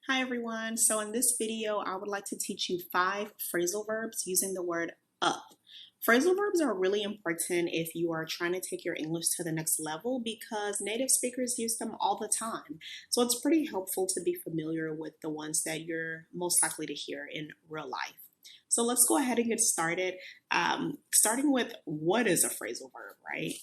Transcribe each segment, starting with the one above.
Hi everyone. So in this video, I would like to teach you 5 phrasal verbs using the word up. Phrasal verbs are really important if you are trying to take your English to the next level because native speakers use them all the time. So it's pretty helpful to be familiar with the ones that you're most likely to hear in real life. So let's go ahead and get started. Starting with what is a phrasal verb, right?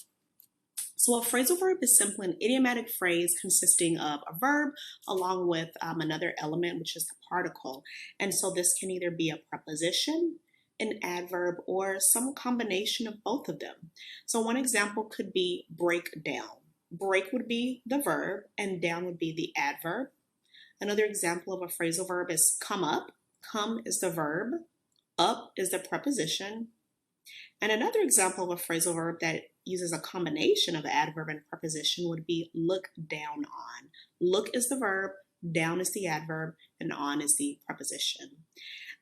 So a phrasal verb is simply an idiomatic phrase consisting of a verb along with another element, which is the particle. And so this can either be a preposition, an adverb, or some combination of both of them. So one example could be break down. Break would be the verb and down would be the adverb. Another example of a phrasal verb is come up. Come is the verb, up is the preposition. And another example of a phrasal verb that uses a combination of adverb and preposition would be look down on. Look is the verb, down is the adverb, and on is the preposition.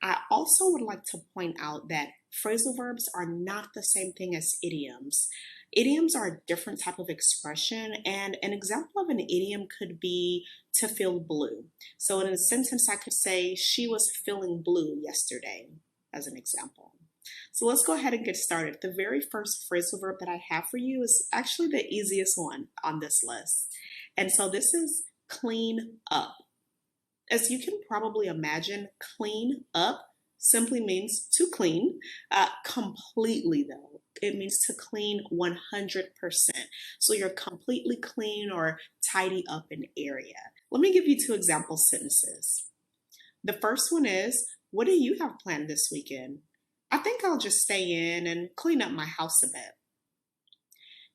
I also would like to point out that phrasal verbs are not the same thing as idioms. Idioms are a different type of expression, and an example of an idiom could be to feel blue. So in a sentence, I could say, she was feeling blue yesterday, as an example. So let's go ahead and get started. The very first phrasal verb that I have for you is actually the easiest one on this list. And so this is clean up. As you can probably imagine, clean up simply means to clean, completely though. It means to clean 100%. So you're completely clean or tidy up an area. Let me give you 2 example sentences. The first one is, what do you have planned this weekend? I think I'll just stay in and clean up my house a bit.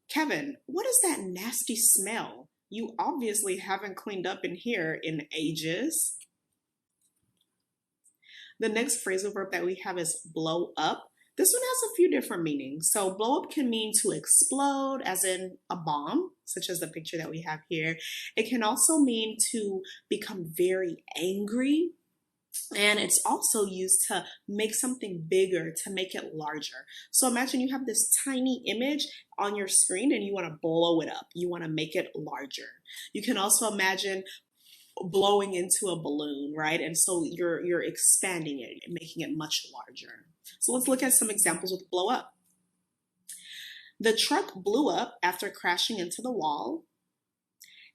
Kevin, what is that nasty smell? You obviously haven't cleaned up in here in ages. The next phrasal verb that we have is blow up. This one has a few different meanings. So blow up can mean to explode, as in a bomb, such as the picture that we have here. It can also mean to become very angry. And it's also used to make something bigger, to make it larger. So imagine you have this tiny image on your screen and you want to blow it up. You want to make it larger. You can also imagine blowing into a balloon, right? And so you're expanding it and making it much larger. So let's look at some examples with blow up. The truck blew up after crashing into the wall.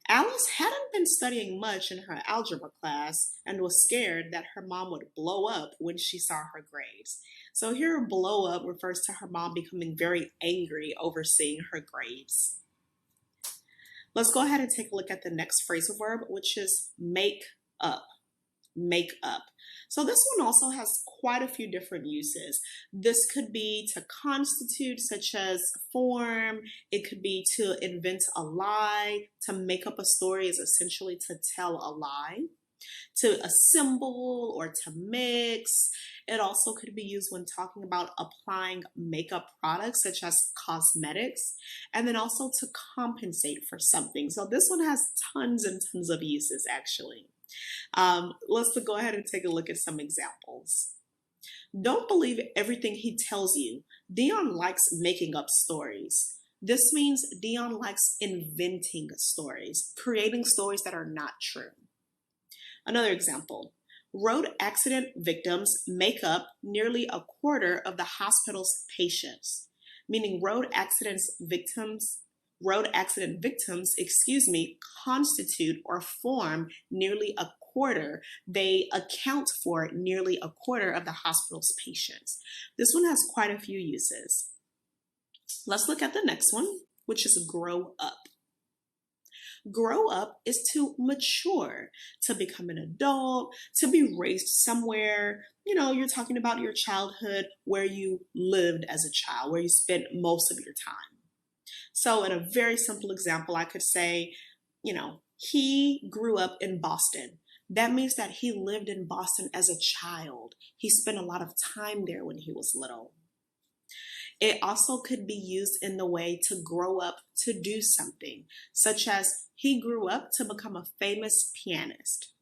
Alice hadn't been studying much in her algebra class and was scared that her mom would blow up when she saw her grades. So here, blow up refers to her mom becoming very angry over seeing her grades. Let's go ahead and take a look at the next phrasal verb, which is make up. Make up. So this one also has quite a few different uses. This could be to constitute, such as form. It could be to invent a lie. To make up a story is essentially to tell a lie. To assemble or to mix. It also could be used when talking about applying makeup products such as cosmetics, and then also to compensate for something. So this one has tons and tons of uses actually. Let's go ahead and take a look at some examples. Don't believe everything he tells you. Dion likes making up stories. This means Dion likes inventing stories, creating stories that are not true. Another example. Road accident victims make up nearly a quarter of the hospital's patients, meaning road accident victims, constitute or form nearly a quarter. They account for nearly a quarter of the hospital's patients. This one has quite a few uses. Let's look at the next one, which is grow up. Grow up is to mature, to become an adult, to be raised somewhere. You're talking about your childhood, where you lived as a child, where you spent most of your time. So in a very simple example, I could say, he grew up in Boston. That means that he lived in Boston as a child. He spent a lot of time there when he was little. It also could be used in the way to grow up to do something, such as he grew up to become a famous pianist.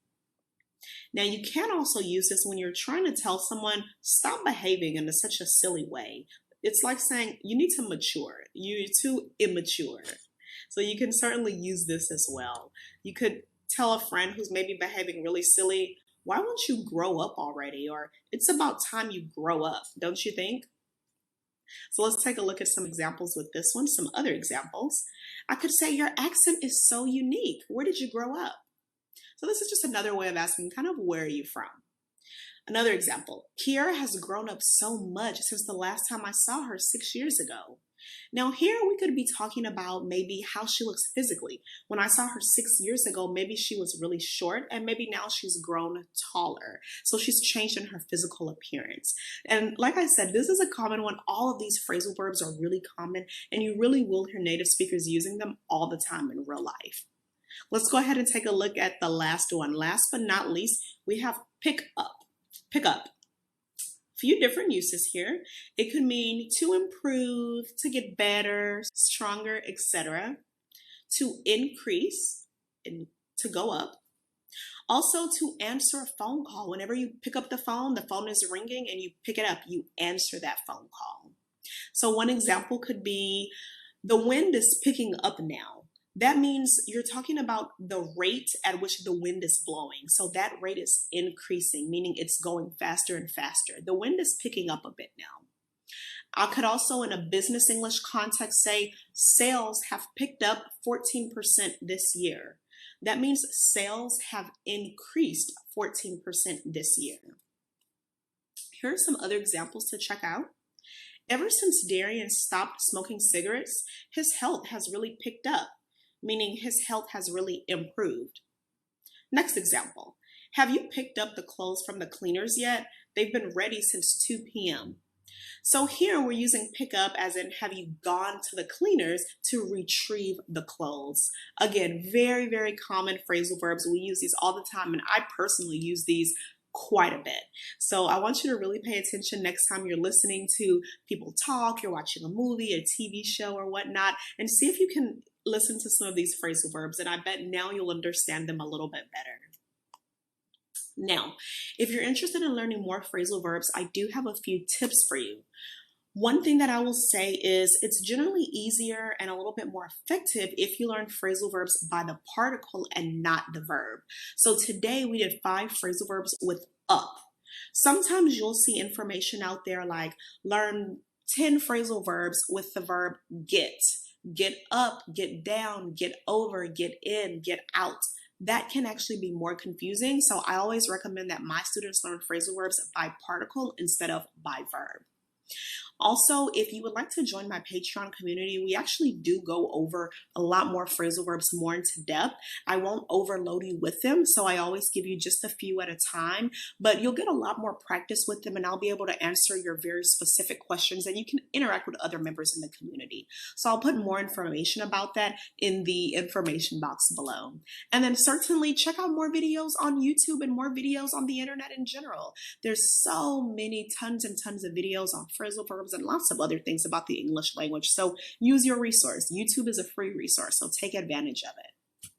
Now, you can also use this when you're trying to tell someone, stop behaving in such a silly way. It's like saying, you need to mature. You're too immature. So you can certainly use this as well. You could tell a friend who's maybe behaving really silly, why won't you grow up already? Or it's about time you grow up, don't you think? So let's take a look at some examples with this one, some other examples. I could say, your accent is so unique. Where did you grow up? So this is just another way of asking kind of where are you from? Another example, Kiara has grown up so much since the last time I saw her 6 years ago. Now here we could be talking about maybe how she looks physically. When I saw her 6 years ago, maybe she was really short and maybe now she's grown taller. So she's changed in her physical appearance. And like I said, this is a common one. All of these phrasal verbs are really common and you really will hear native speakers using them all the time in real life. Let's go ahead and take a look at the last one. Last but not least, we have pick up. Pick up. Few different uses here. It could mean to improve, to get better, stronger, etc. To increase, and to go up. Also to answer a phone call. Whenever you pick up the phone is ringing and you pick it up, you answer that phone call. So one example could be, the wind is picking up now. That means you're talking about the rate at which the wind is blowing. So that rate is increasing, meaning it's going faster and faster. The wind is picking up a bit now. I could also, in a business English context, say sales have picked up 14% this year. That means sales have increased 14% this year. Here are some other examples to check out. Ever since Darian stopped smoking cigarettes, his health has really picked up, meaning his health has really improved. Next example, have you picked up the clothes from the cleaners yet? They've been ready since 2 p.m. So here we're using pick up as in, have you gone to the cleaners to retrieve the clothes? Again, very, very common phrasal verbs. We use these all the time, and I personally use these quite a bit. So I want you to really pay attention next time you're listening to people talk, you're watching a movie, a TV show or whatnot, and see if you can listen to some of these phrasal verbs, and I bet now you'll understand them a little bit better. Now, if you're interested in learning more phrasal verbs, I do have a few tips for you. One thing that I will say is it's generally easier and a little bit more effective if you learn phrasal verbs by the particle and not the verb. So today we did 5 phrasal verbs with up. Sometimes you'll see information out there like learn 10 phrasal verbs with the verb get. Get up, get down, get over, get in, get out. That can actually be more confusing. So I always recommend that my students learn phrasal verbs by particle instead of by verb. Also, if you would like to join my Patreon community, we actually do go over a lot more phrasal verbs more into depth. I won't overload you with them, so I always give you just a few at a time, but you'll get a lot more practice with them and I'll be able to answer your very specific questions and you can interact with other members in the community. So I'll put more information about that in the information box below. And then certainly check out more videos on YouTube and more videos on the internet in general. There's so many tons and tons of videos on phrasal verbs and lots of other things about the English language. So use your resource. YouTube is a free resource, so take advantage of it.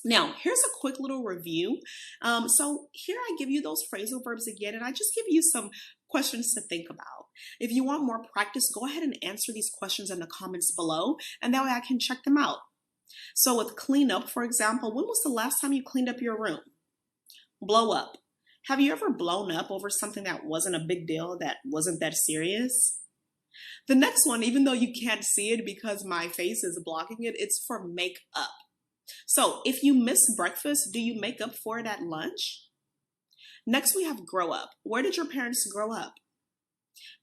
Now, here's a quick little review. So here I give you those phrasal verbs again, and I just give you some questions to think about. If you want more practice, go ahead and answer these questions in the comments below, and that way I can check them out. So with clean up, for example, when was the last time you cleaned up your room? Blow up. Have you ever blown up over something that wasn't a big deal, that wasn't that serious? The next one, even though you can't see it because my face is blocking it, it's for make up. So if you miss breakfast, do you make up for it at lunch? Next, we have grow up. Where did your parents grow up?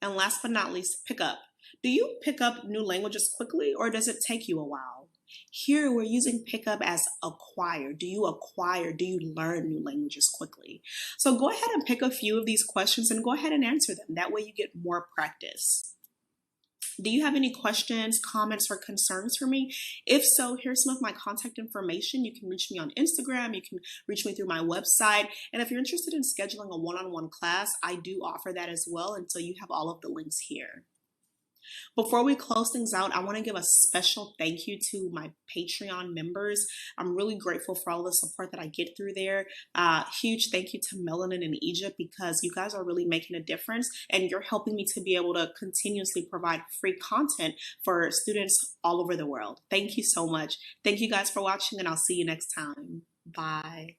And last but not least, pick up. Do you pick up new languages quickly or does it take you a while? Here we're using pick up as acquire. Do you acquire? Do you learn new languages quickly? So go ahead and pick a few of these questions and go ahead and answer them. That way you get more practice. Do you have any questions, comments, or concerns for me? If so, here's some of my contact information. You can reach me on Instagram. You can reach me through my website. And if you're interested in scheduling a one-on-one class, I do offer that as well. And so you have all of the links here. Before we close things out, I want to give a special thank you to my Patreon members. I'm really grateful for all the support that I get through there. Huge thank you to Melanin in Egypt because you guys are really making a difference and you're helping me to be able to continuously provide free content for students all over the world. Thank you so much. Thank you guys for watching and I'll see you next time. Bye.